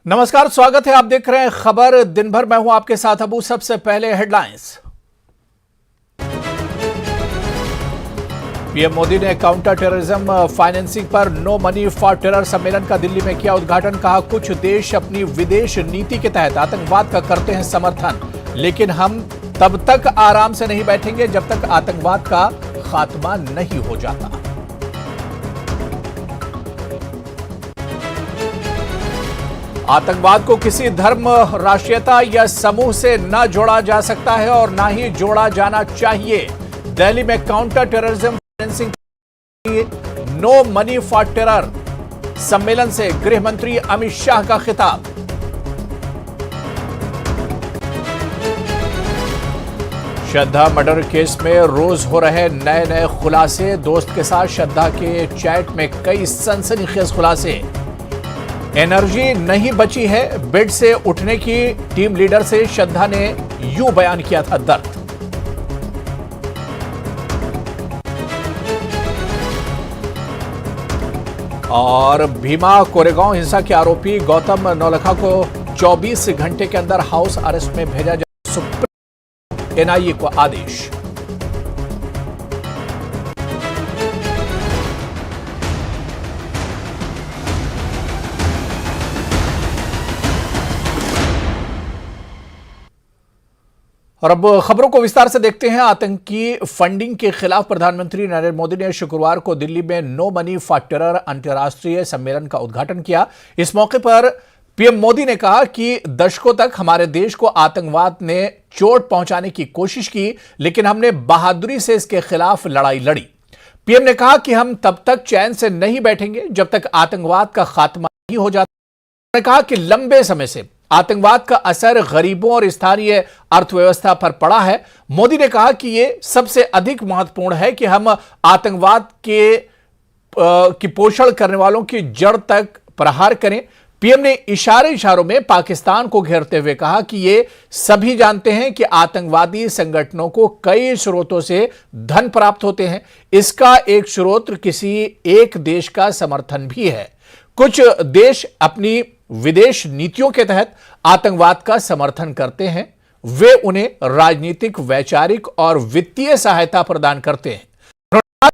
नमस्कार, स्वागत है। आप देख रहे हैं खबर दिन भर। मैं हूं आपके साथ अबू। सबसे पहले हेडलाइंस। पीएम मोदी ने काउंटर टेररिज्म फाइनेंसिंग पर नो मनी फॉर टेरर सम्मेलन का दिल्ली में किया उद्घाटन। कहा, कुछ देश अपनी विदेश नीति के तहत आतंकवाद का करते हैं समर्थन, लेकिन हम तब तक आराम से नहीं बैठेंगे जब तक आतंकवाद का खात्मा नहीं हो जाता। आतंकवाद को किसी धर्म, राष्ट्रीयता या समूह से न जोड़ा जा सकता है और न ही जोड़ा जाना चाहिए। दिल्ली में counter terrorism financing no money for terror सम्मेलन से गृह मंत्री अमित शाह का खिताब। श्रद्धा मर्डर केस में रोज हो रहे नए खुलासे। दोस्त के साथ श्रद्धा के चैट में कई सनसनीखेज खुलासे। एनर्जी नहीं बची है बेड से उठने की। टीम लीडर से श्रद्धा ने यूं बयान किया था दर्द। और भीमा कोरेगांव हिंसा के आरोपी गौतम नौलखा को 24 घंटे के अंदर हाउस अरेस्ट में भेजा जाए। सुप्रीम एनआईए को आदेश। और अब खबरों को विस्तार से देखते हैं। आतंकी फंडिंग के खिलाफ प्रधानमंत्री नरेंद्र मोदी ने शुक्रवार को दिल्ली में नो मनी फॉर टेरर अंतर्राष्ट्रीय सम्मेलन का उद्घाटन किया। इस मौके पर पीएम मोदी ने कहा कि दशकों तक हमारे देश को आतंकवाद ने चोट पहुंचाने की कोशिश की, लेकिन हमने बहादुरी से इसके खिलाफ लड़ाई लड़ी। पीएम ने कहा कि हम तब तक चैन से नहीं बैठेंगे जब तक आतंकवाद का खात्मा नहीं हो जाता। उन्होंने कहा कि लंबे समय से आतंकवाद का असर गरीबों और स्थानीय अर्थव्यवस्था पर पड़ा है। मोदी ने कहा कि यह सबसे अधिक महत्वपूर्ण है कि हम आतंकवाद की पोषण करने वालों की जड़ तक प्रहार करें। पीएम ने इशारों में पाकिस्तान को घेरते हुए कहा कि ये सभी जानते हैं कि आतंकवादी संगठनों को कई स्रोतों से धन प्राप्त होते हैं। इसका एक स्रोत किसी एक देश का समर्थन भी है। कुछ देश अपनी विदेश नीतियों के तहत आतंकवाद का समर्थन करते हैं। वे उन्हें राजनीतिक, वैचारिक और वित्तीय सहायता प्रदान करते हैं।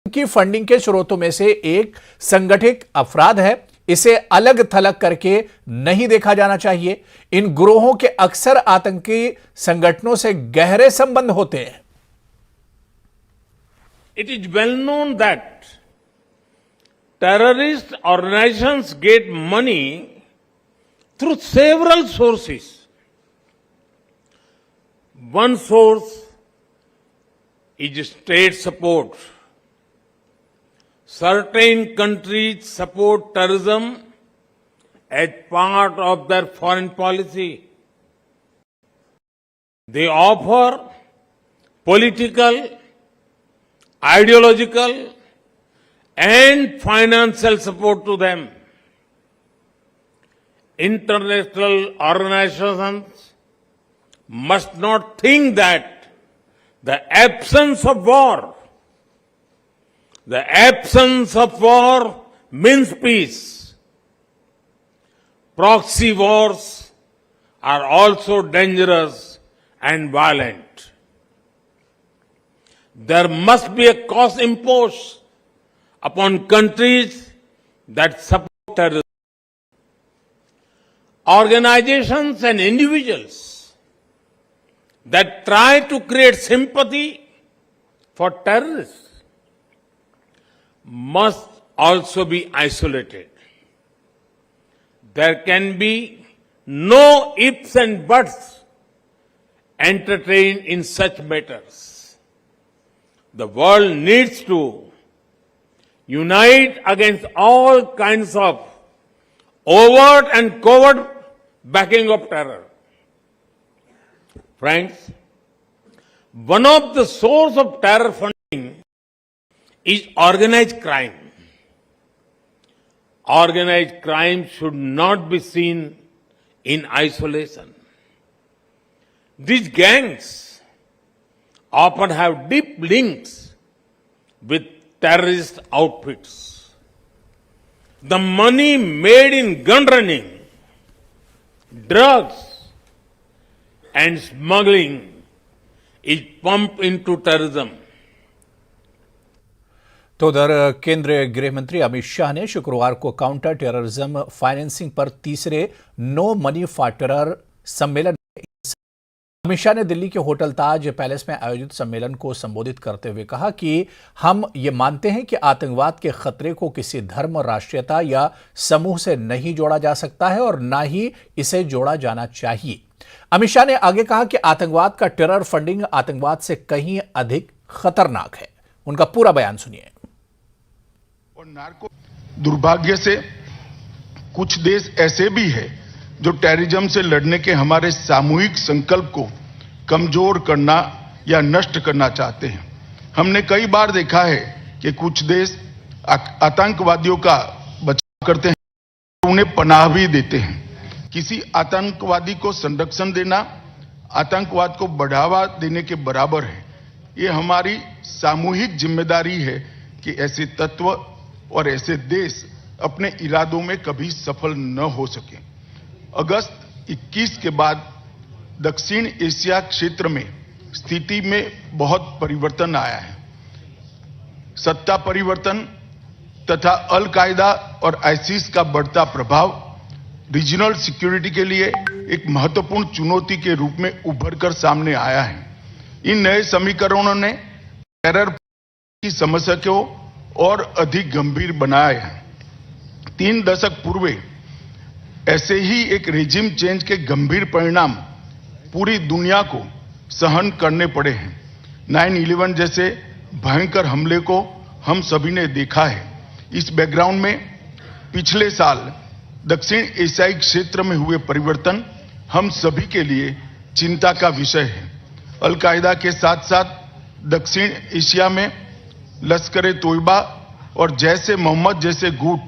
की फंडिंग के स्रोतों में से एक संगठित अपराध है। इसे अलग थलग करके नहीं देखा जाना चाहिए। इन गिरोहों के अक्सर आतंकी संगठनों से गहरे संबंध होते हैं। It is well known that terrorist organizations get money through several sources. One source is state support. Certain countries support terrorism as part of their foreign policy. They offer political, ideological, and financial support to them. International organizations must not think that the absence of war means peace. Proxy wars are also dangerous and violent. There must be a cost imposed upon countries that support terrorism. Organizations and individuals that try to create sympathy for terrorists must also be isolated. There can be no ifs and buts entertained in such matters. The world needs to unite against all kinds of overt and covert backing of terror. Friends, one of the sources of terror funding is organized crime. Organized crime should not be seen in isolation. These gangs often have deep links with terrorist outfits. The money made in gun running drugs and smuggling is pumped into terrorism. तो उधर केंद्रीय गृह मंत्री अमित शाह ने शुक्रवार को counter terrorism financing पर तीसरे नो मनी फॉर टेरर सम्मेलन अमित शाह ने दिल्ली के होटल ताज पैलेस में आयोजित सम्मेलन को संबोधित करते हुए कहा कि हम ये मानते हैं कि आतंकवाद के खतरे को किसी धर्म, राष्ट्रीयता या समूह से नहीं जोड़ा जा सकता है और ना ही इसे जोड़ा जाना चाहिए। अमित शाह ने आगे कहा कि आतंकवाद का टेरर फंडिंग आतंकवाद से कहीं अधिक खतरनाक है। उनका पूरा बयान सुनिए। और नार्को दुर्भाग्य से कुछ देश ऐसे भी हैं जो टेररिज्म से लड़ने के हमारे सामूहिक संकल्प को कमजोर करना या नष्ट करना चाहते हैं। हमने कई बार देखा है कि कुछ देश आतंकवादियों का बचाव करते हैं, उन्हें पनाह भी देते हैं। किसी आतंकवादी को संरक्षण देना आतंकवाद को बढ़ावा देने के बराबर है। ये हमारी सामूहिक जिम्मेदारी है कि ऐसे तत्व और ऐसे देश अपने इरादों में कभी सफल न हो सके। अगस्त 21 के बाद दक्षिण एशिया क्षेत्र में स्थिति में बहुत परिवर्तन आया है। सत्ता परिवर्तन तथा अल कायदा और आईसिस का बढ़ता प्रभाव रीजनल सिक्योरिटी के लिए एक महत्वपूर्ण चुनौती के रूप में उभर कर सामने आया है। इन नए समीकरणों ने टेरर की समस्या को और अधिक गंभीर बनाया है। 3 दशक पूर्व ऐसे ही एक रेजिम चेंज के गंभीर परिणाम पूरी दुनिया को सहन करने पड़े हैं। 9/11 जैसे भयंकर हमले को हम सभी ने देखा है। इस बैकग्राउंड में पिछले साल दक्षिण एशियाई क्षेत्र में हुए परिवर्तन हम सभी के लिए चिंता का विषय है। अल कायदा के साथ साथ दक्षिण एशिया में लश्कर तोयबा और जैसे मोहम्मद जैसे गुट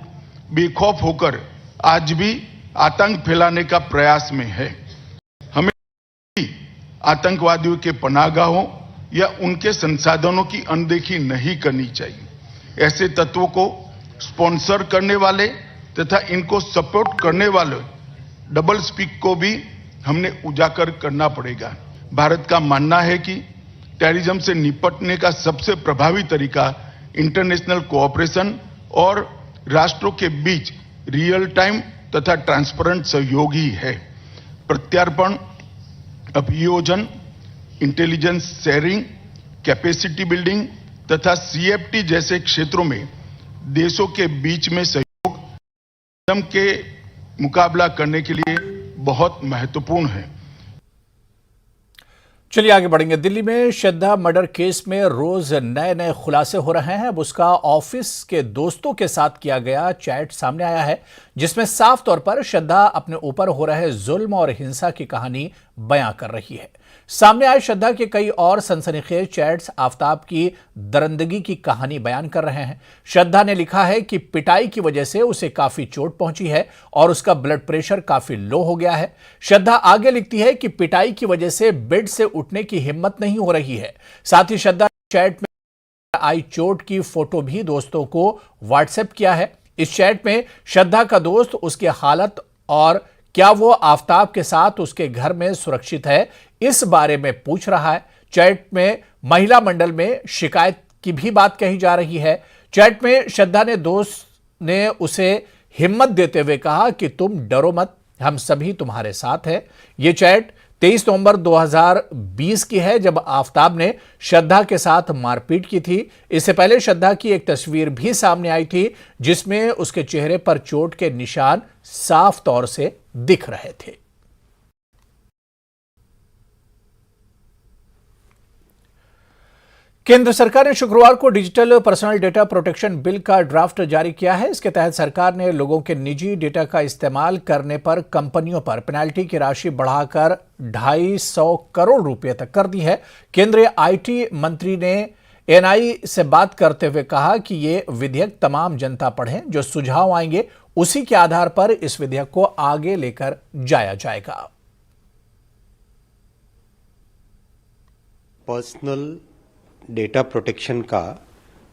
बेखौफ होकर आज भी आतंक फैलाने का प्रयास में है। हमें आतंकवादियों के पनाहगाहों या उनके संसाधनों की अनदेखी नहीं करनी चाहिए। ऐसे तत्वों को स्पॉन्सर करने वाले तथा इनको सपोर्ट करने वाले डबल स्पीक को भी हमने उजागर करना पड़ेगा। भारत का मानना है कि टेररिज्म से निपटने का सबसे प्रभावी तरीका इंटरनेशनल कोऑपरेशन और राष्ट्रों के बीच रियल टाइम तथा ट्रांसपेरेंट सहयोग ही है। प्रत्यार्पण, अभियोजन, इंटेलिजेंस शेयरिंग, कैपेसिटी बिल्डिंग तथा सीएफटी जैसे क्षेत्रों में देशों के बीच में सहयोग के मुकाबला करने के लिए बहुत महत्वपूर्ण है। चलिए आगे बढ़ेंगे। दिल्ली में श्रद्धा मर्डर केस में रोज नए नए खुलासे हो रहे हैं। अब उसका ऑफिस के दोस्तों के साथ किया गया चैट सामने आया है, जिसमें साफ तौर पर श्रद्धा अपने ऊपर हो रहे जुल्म और हिंसा की कहानी बयां कर रही है। सामने आए श्रद्धा के कई और सनसनीखेज चैट्स आफताब की दरिंदगी की कहानी बयान कर रहे हैं। श्रद्धा ने लिखा है कि पिटाई की वजह से उसे काफी चोट पहुंची है और उसका ब्लड प्रेशर काफी लो हो गया है। श्रद्धा आगे लिखती है कि पिटाई की वजह से बेड से उठने की हिम्मत नहीं हो रही है। साथ ही श्रद्धा ने चैट में आई चोट की फोटो भी दोस्तों को व्हाट्सएप किया है। इस चैट में श्रद्धा का दोस्त उसकी हालत और क्या वो आफताब के साथ उसके घर में सुरक्षित है, इस बारे में पूछ रहा है। चैट में महिला मंडल में शिकायत की भी बात कही जा रही है। चैट में श्रद्धा ने दोस्त ने उसे हिम्मत देते हुए कहा कि तुम डरो मत, हम सभी तुम्हारे साथ हैं। यह चैट 23 नवंबर 2020 की है, जब आफताब ने श्रद्धा के साथ मारपीट की थी। इससे पहले श्रद्धा की एक तस्वीर भी सामने आई थी, जिसमें उसके चेहरे पर चोट के निशान साफ तौर से दिख रहे थे। केंद्र सरकार ने शुक्रवार को digital personal data protection bill का ड्राफ्ट जारी किया है। इसके तहत सरकार ने लोगों के निजी डेटा का इस्तेमाल करने पर कंपनियों पर पेनाल्टी की राशि बढ़ाकर 250 करोड़ रुपए तक कर दी है। केंद्रीय आईटी मंत्री ने एएनआई से बात करते हुए कहा कि ये विधेयक तमाम जनता पढ़ें, जो सुझाव आएंगे उसी के आधार पर इस विधेयक को आगे लेकर जाया जाएगा। पर्सनल डेटा प्रोटेक्शन का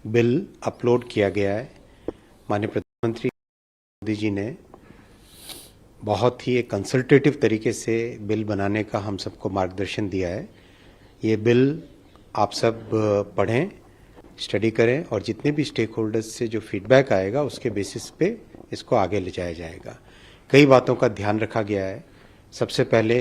बिल अपलोड किया गया है। माननीय प्रधानमंत्री मोदी जी ने बहुत ही एक कंसल्टेटिव तरीके से बिल बनाने का हम सबको मार्गदर्शन दिया है। ये बिल आप सब पढ़ें, स्टडी करें और जितने भी स्टेक होल्डर्स से जो फीडबैक आएगा उसके बेसिस पे इसको आगे ले जाया जाएगा। कई बातों का ध्यान रखा गया है। सबसे पहले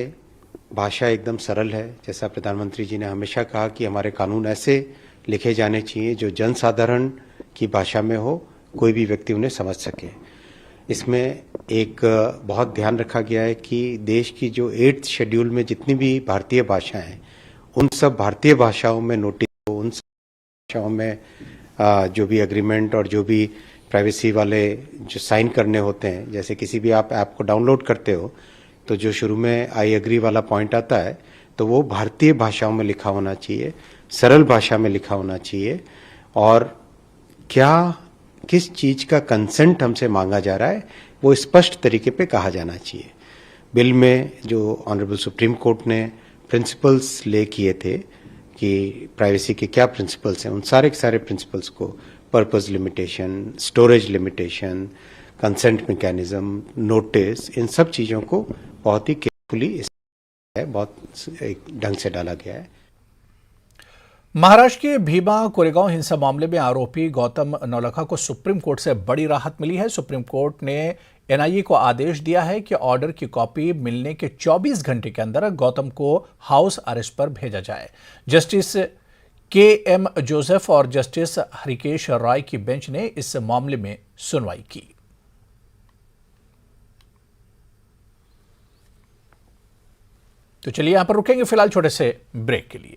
भाषा एकदम सरल है। जैसा प्रधानमंत्री जी ने हमेशा कहा कि हमारे कानून ऐसे लिखे जाने चाहिए जो जनसाधारण की भाषा में हो, कोई भी व्यक्ति उन्हें समझ सके। इसमें एक बहुत ध्यान रखा गया है कि देश की जो 8th शेड्यूल में जितनी भी भारतीय भाषाएं हैं उन सब भारतीय भाषाओं में नोटिस हो, उन सब भाषाओं में जो भी एग्रीमेंट और जो भी प्राइवेसी वाले जो साइन करने होते हैं, जैसे किसी भी आप ऐप को डाउनलोड करते हो तो जो शुरू में आई एग्री वाला पॉइंट आता है तो वो भारतीय भाषाओं में लिखा होना चाहिए, सरल भाषा में लिखा होना चाहिए और क्या किस चीज का कंसेंट हमसे मांगा जा रहा है वो स्पष्ट तरीके पे कहा जाना चाहिए। बिल में जो ऑनरेबल सुप्रीम कोर्ट ने प्रिंसिपल्स ले किए थे कि प्राइवेसी के क्या प्रिंसिपल्स हैं, उन सारे के सारे प्रिंसिपल्स को purpose limitation, storage limitation, consent mechanism, notice, इन सब चीज़ों को बहुत ही केयरफुली बहुत एक ढंग से डाला गया है। महाराष्ट्र के भीमा कोरेगांव हिंसा मामले में आरोपी गौतम नौलखा को सुप्रीम कोर्ट से बड़ी राहत मिली है। सुप्रीम कोर्ट ने एनआईए को आदेश दिया है कि ऑर्डर की कॉपी मिलने के 24 घंटे के अंदर गौतम को हाउस अरेस्ट पर भेजा जाए। Justice KM. जोसेफ और जस्टिस हरिकेश रॉय की बेंच ने इस मामले में सुनवाई की। तो चलिए यहां पर रुकेंगे फिलहाल छोटे से ब्रेक के लिए।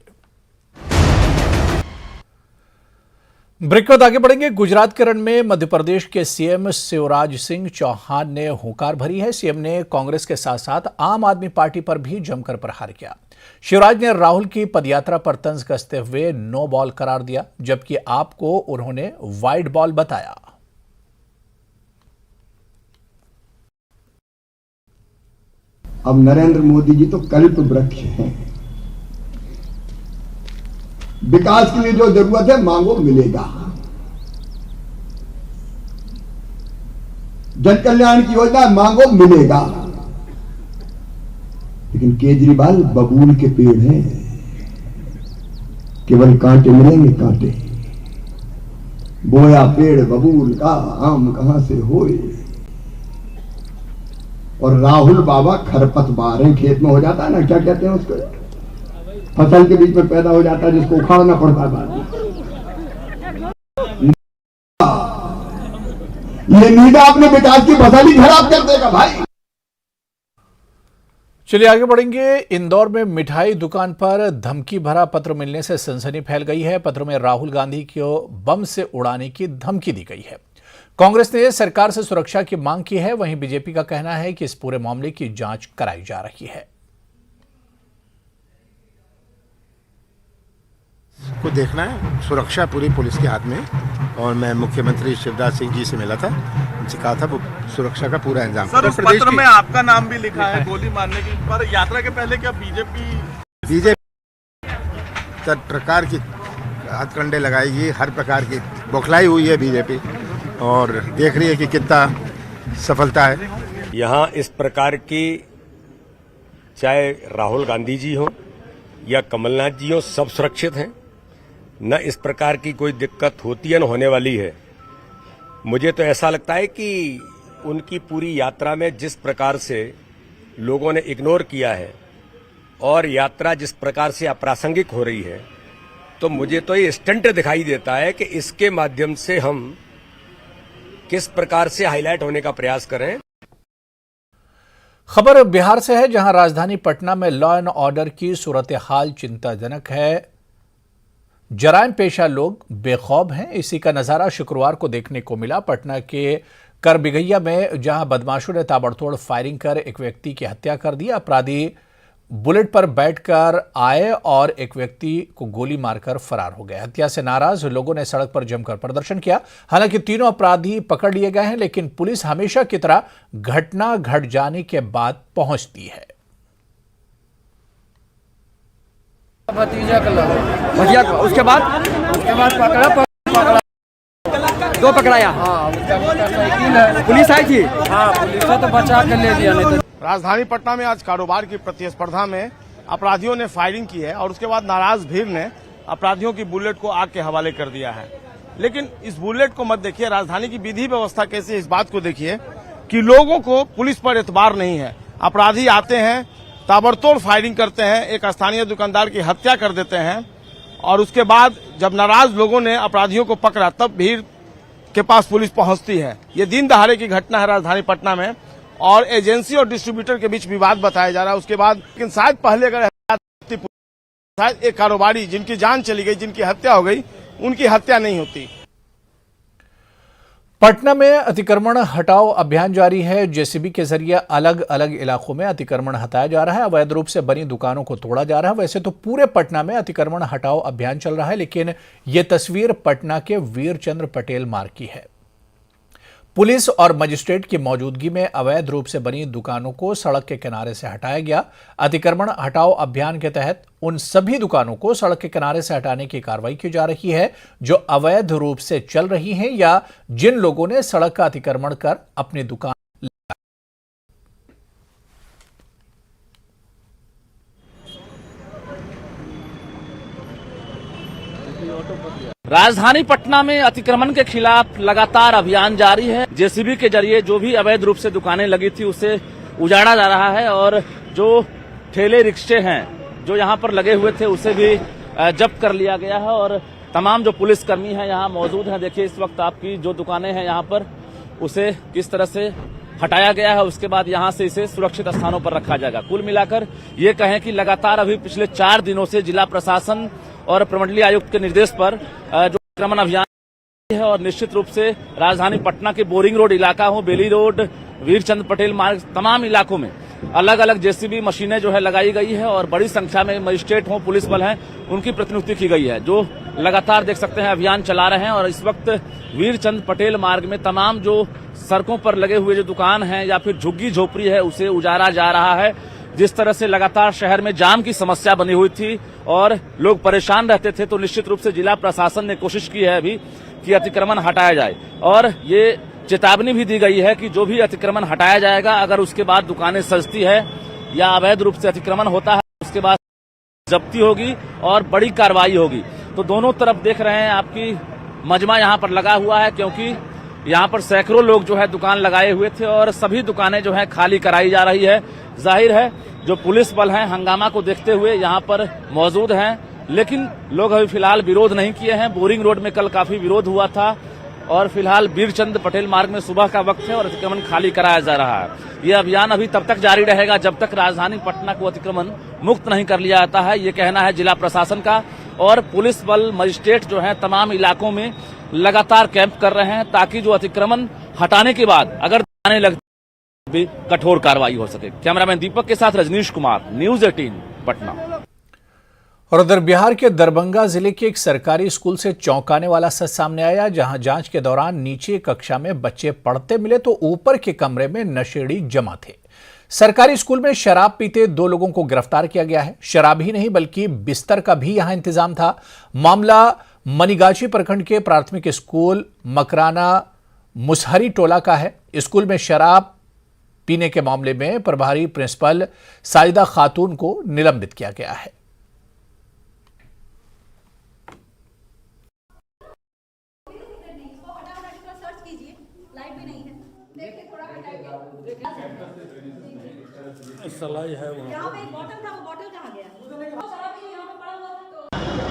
ब्रेक के बाद आगे बढ़ेंगे। गुजरात के रण में मध्य प्रदेश के सीएम शिवराज सिंह चौहान ने हुंकार भरी है। सीएम ने कांग्रेस के साथ साथ आम आदमी पार्टी पर भी जमकर प्रहार किया। शिवराज ने राहुल की पदयात्रा पर तंज कसते हुए नो बॉल करार दिया, जबकि आप को उन्होंने वाइड बॉल बताया। अब नरेंद्र मोदी जी तो कल्प वृक्ष हैं। विकास के लिए जो जरूरत है मांगो मिलेगा। जन कल्याण की योजना मांगो मिलेगा। लेकिन केजरीवाल बबूल के पेड़ हैं, केवल कांटे मिलेंगे कांटे। बोया पेड़ बबूल का आम कहां से होए। और राहुल बाबा खरपतवार हैं, खेत में हो जाता है ना, क्या कहते हैं उसको, फसल के बीच में पैदा हो जाता है जिसको उखाड़ना पड़ता है। ये नीदा अपने विकास की फसल ही खराब कर देगा भाई। चलिए आगे बढ़ेंगे। इंदौर में मिठाई दुकान पर धमकी भरा पत्र मिलने से सनसनी फैल गई है। पत्र में राहुल गांधी को बम से उड़ाने की धमकी दी गई है। कांग्रेस ने सरकार से सुरक्षा की मांग की है। वहीं बीजेपी का कहना है कि इस पूरे मामले की जांच कराई जा रही है। को देखना है, सुरक्षा पूरी पुलिस के हाथ में। और मैं मुख्यमंत्री शिवराज सिंह जी से मिला था, उनसे कहा था वो सुरक्षा का पूरा इंतजाम। सर, उस पत्र में आपका नाम भी लिखा है गोली मारने की, पर यात्रा के पहले क्या बीजेपी प्रकार की हथकंडे लगाएगी, हर प्रकार की बौखलाई हुई है बीजेपी और देख रही है कि कितना सफलता है। यहाँ इस प्रकार की चाहे राहुल गांधी जी हो या कमलनाथ जी हो, सब सुरक्षित हैं। न इस प्रकार की कोई दिक्कत होती है न होने वाली है। मुझे तो ऐसा लगता है कि उनकी पूरी यात्रा में जिस प्रकार से लोगों ने इग्नोर किया है और यात्रा जिस प्रकार से अप्रासंगिक हो रही है, तो मुझे तो ये स्टंट दिखाई देता है कि इसके माध्यम से हम किस प्रकार से हाईलाइट होने का प्रयास करें। खबर बिहार से है, जहां राजधानी पटना में लॉ एंड ऑर्डर की सूरत हाल चिंताजनक है। जराइम पेशा लोग बेखौफ हैं। इसी का नजारा शुक्रवार को देखने को मिला पटना के करबिगैया में, जहां बदमाशों ने ताबड़तोड़ फायरिंग कर एक व्यक्ति की हत्या कर दी। अपराधी बुलेट पर बैठकर आए और एक व्यक्ति को गोली मारकर फरार हो गए। हत्या से नाराज लोगों ने सड़क पर जमकर प्रदर्शन किया। हालांकि तीनों अपराधी पकड़ लिए गए हैं, लेकिन पुलिस हमेशा की तरह घटना घट जाने के बाद पहुंचती है। भतीजा का भैया का उसके बाद पकड़ा दो पकड़ाया। पुलिस आई थी? हाँ, पुलिस तो बचा कर ले लिया। नहीं तो राजधानी पटना में आज कारोबार की प्रतिस्पर्धा में अपराधियों ने फायरिंग की है और उसके बाद नाराज भीड़ ने अपराधियों की बुलेट को आग के हवाले कर दिया है। लेकिन इस बुलेट को मत देखिए, राजधानी की विधि व्यवस्था कैसी है इस बात को देखिए कि लोगों को पुलिस पर एतबार नहीं है। अपराधी आते हैं, ताबड़तोड़ फायरिंग करते हैं, एक स्थानीय दुकानदार की हत्या कर देते हैं और उसके बाद जब नाराज लोगों ने अपराधियों को पकड़ा तब भीड़ के पास पुलिस पहुंचती है। ये दिन दहाड़े की घटना है राजधानी पटना में और एजेंसी और डिस्ट्रीब्यूटर के बीच विवाद बताया जा रहा है। उसके बाद लेकिन शायद पहले अगर शायद एक कारोबारी जिनकी जान चली गई, जिनकी हत्या हो गई, उनकी हत्या नहीं होती। पटना में अतिक्रमण हटाओ अभियान जारी है। जेसीबी के जरिए अलग अलग इलाकों में अतिक्रमण हटाया जा रहा है। अवैध रूप से बनी दुकानों को तोड़ा जा रहा है। वैसे तो पूरे पटना में अतिक्रमण हटाओ अभियान चल रहा है, लेकिन यह तस्वीर पटना के वीरचंद्र पटेल मार्ग की है। पुलिस और मजिस्ट्रेट की मौजूदगी में अवैध रूप से बनी दुकानों को सड़क के किनारे से हटाया गया। अतिक्रमण हटाओ अभियान के तहत उन सभी दुकानों को सड़क के किनारे से हटाने की कार्रवाई की जा रही है जो अवैध रूप से चल रही हैं या जिन लोगों ने सड़क का अतिक्रमण कर अपनी दुकान। राजधानी पटना में अतिक्रमण के खिलाफ लगातार अभियान जारी है। जेसीबी के जरिए जो भी अवैध रूप से दुकानें लगी थी उसे उजाड़ा जा रहा है और जो ठेले रिक्शे हैं जो यहां पर लगे हुए थे उसे भी जब्त कर लिया गया है और तमाम जो पुलिसकर्मी हैं यहां मौजूद हैं। देखिए इस वक्त आपकी जो दुकानें हैं यहां पर उसे किस तरह से हटाया गया है, उसके बाद यहां से इसे सुरक्षित स्थानों पर रखा जाएगा। कुल मिलाकर ये कहें कि लगातार अभी पिछले 4 दिनों से जिला प्रशासन और प्रमंडलीय आयुक्त के निर्देश पर जो अतिक्रमण अभियान है और निश्चित रूप से राजधानी पटना के बोरिंग रोड इलाका हो, बेली रोड, वीरचंद्र पटेल मार्ग, तमाम इलाकों में अलग अलग जेसीबी मशीनें जो है लगाई गई है और बड़ी संख्या में मजिस्ट्रेट हों, पुलिस बल हैं, उनकी प्रतिनियुक्ति की गई है जो लगातार देख सकते हैं अभियान चला रहे हैं। और इस वक्त वीरचंद्र पटेल मार्ग में तमाम जो सड़कों पर लगे हुए जो दुकान हैं या फिर झुग्गी झोपड़ी है उसे उजाड़ा जा रहा है। जिस तरह से लगातार शहर में जाम की समस्या बनी हुई थी और लोग परेशान रहते थे, तो निश्चित रूप से जिला प्रशासन ने कोशिश की है अभी कि अतिक्रमण हटाया जाए और ये चेतावनी भी दी गई है कि जो भी अतिक्रमण हटाया जाएगा अगर उसके बाद दुकानें सजती है या अवैध रूप से अतिक्रमण होता है उसके बाद जब्ती होगी और बड़ी कार्रवाई होगी। तो दोनों तरफ देख रहे हैं आपकी मजमा यहाँ पर लगा हुआ है क्योंकि यहाँ पर सैकड़ों लोग जो है दुकान लगाए हुए थे और सभी दुकानें जो है खाली कराई जा रही है। जाहिर है जो पुलिस बल हैं हंगामा को देखते हुए यहाँ पर मौजूद हैं, लेकिन लोग अभी फिलहाल विरोध नहीं किए हैं। बोरिंग रोड में कल काफी विरोध हुआ था और फिलहाल वीरचंद्र पटेल मार्ग में सुबह का वक्त है और अतिक्रमण खाली कराया जा रहा है। ये अभियान अभी तब तक जारी रहेगा जब तक राजधानी पटना को अतिक्रमण मुक्त नहीं कर लिया जाता है, ये कहना है जिला प्रशासन का। और पुलिस बल मजिस्ट्रेट जो है तमाम इलाकों में लगातार कैंप कर रहे हैं ताकि जो अतिक्रमण हटाने के बाद अगर दुकानें लगती भी कठोर कार्रवाई हो सके। कैमरामैन दीपक के साथ रजनीश कुमार, न्यूज 18 पटना। और उधर बिहार के दरभंगा जिले के एक सरकारी स्कूल से चौंकाने वाला सच सामने आया, जहां जांच के दौरान नीचे कक्षा में बच्चे पढ़ते मिले तो ऊपर के कमरे में नशेड़ी जमा थे। सरकारी स्कूल में शराब पीते 2 लोगों को गिरफ्तार किया गया है। शराब ही नहीं बल्कि बिस्तर का भी यहां इंतजाम था। मामला मनीगाछी प्रखंड के प्राथमिक स्कूल मकराना मुसहरी टोला का है। स्कूल में शराब पीने के मामले में प्रभारी प्रिंसिपल साजिदा खातून को निलंबित किया गया है।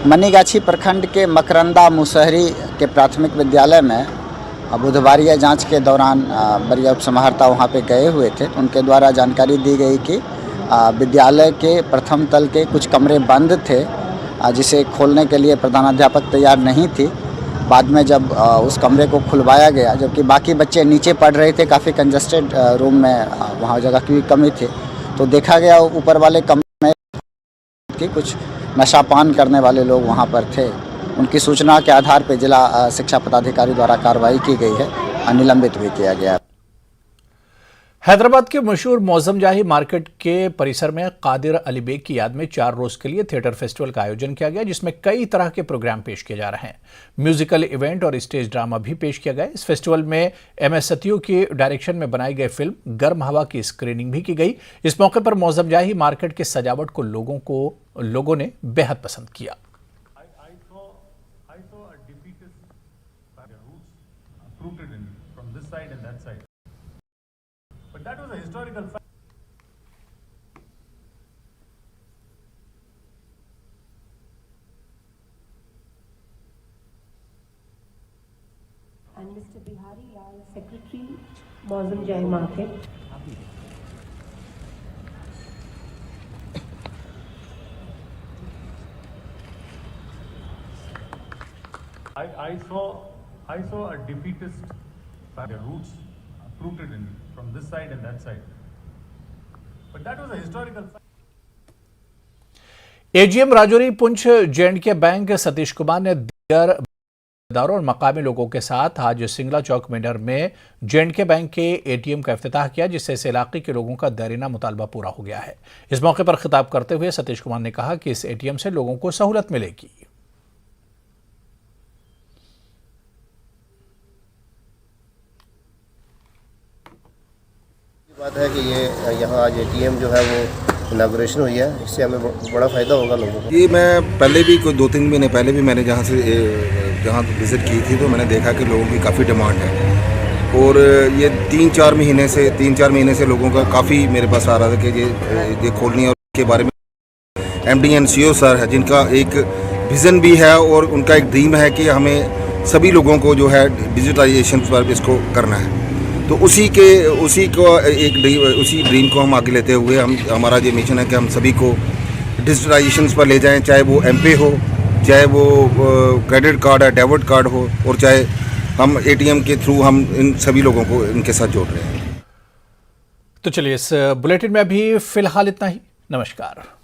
मनीगाछी प्रखंड के मकरंदा मुसहरी के प्राथमिक विद्यालय में बुधवारिया जांच के दौरान वरीय उपसमाहर्ता वहां पे गए हुए थे। उनके द्वारा जानकारी दी गई कि विद्यालय के प्रथम तल के कुछ कमरे बंद थे जिसे खोलने के लिए प्रधानाध्यापक तैयार नहीं थी। बाद में जब उस कमरे को खुलवाया गया जबकि बाकी बच्चे नीचे पढ़ रहे थे, काफ़ी कंजस्टेड रूम में वहाँ जगह की कमी थी, तो देखा गया ऊपर वाले कमरे में कि कुछ नशापान करने वाले लोग वहाँ पर थे। उनकी सूचना के आधार पर जिला शिक्षा पदाधिकारी द्वारा कार्रवाई की गई है और निलंबित भी किया गया है। हैदराबाद के मशहूर मौसम जाही मार्केट के परिसर में कादिर अली बेग की याद में 4 रोज के लिए थिएटर फेस्टिवल का आयोजन किया गया, जिसमें कई तरह के प्रोग्राम पेश किए जा रहे हैं। म्यूजिकल इवेंट और स्टेज ड्रामा भी पेश किया गया। इस फेस्टिवल में MS सतियो की डायरेक्शन में बनाई गई फिल्म गर्म हवा की स्क्रीनिंग भी की गई। इस मौके पर मौसम जाही मार्केट के सजावट को लोगों ने बेहद पसंद किया। But that was a historical fact. And Mr. Bihari Lal, Secretary, Mausam Jai Market. I saw a defeatist their roots rooted in from this side and that side. But that was a historical fact. AGM Rajouri Poonch J&K bank Satish Kumar ने दीगर और मकामी लोगों के साथ आज सिंगला चौक मेडर में J&K bank के ATM का इफ्तिताह किया, जिससे इस इलाके के लोगों का देरीना मुतालबा पूरा हो गया है। इस मौके पर खिताब करते हुए सतीश कुमार ने कहा कि इस ATM से लोगों को सहूलत मिलेगी। बात है कि ये यहाँ आज ATM जो है वो इनाग्रेशन हुई है, इससे हमें बड़ा फ़ायदा होगा लोगों को। ये मैं पहले भी कोई 2-3 महीने पहले भी मैंने जहाँ विज़िट की थी तो मैंने देखा कि लोगों की काफ़ी डिमांड है और ये 3-4 महीने से लोगों का काफ़ी मेरे पास आ रहा था कि ये खोलनी है। और इसके बारे में MD एंड CEO सर है, जिनका एक विज़न भी है और उनका एक ड्रीम है कि हमें सभी लोगों को जो है डिजिटलाइजेशन पर इसको करना है। तो उसी ड्रीम को हम आगे लेते हुए हमारा ये मिशन है कि हम सभी को डिजिटलाइजेशन पर ले जाएं, चाहे वो MP हो, चाहे वो क्रेडिट कार्ड है, डेबिट कार्ड हो, और चाहे हम ATM के थ्रू हम इन सभी लोगों को इनके साथ जोड़ रहे हैं। तो चलिए, इस बुलेटिन में अभी फिलहाल इतना ही। नमस्कार।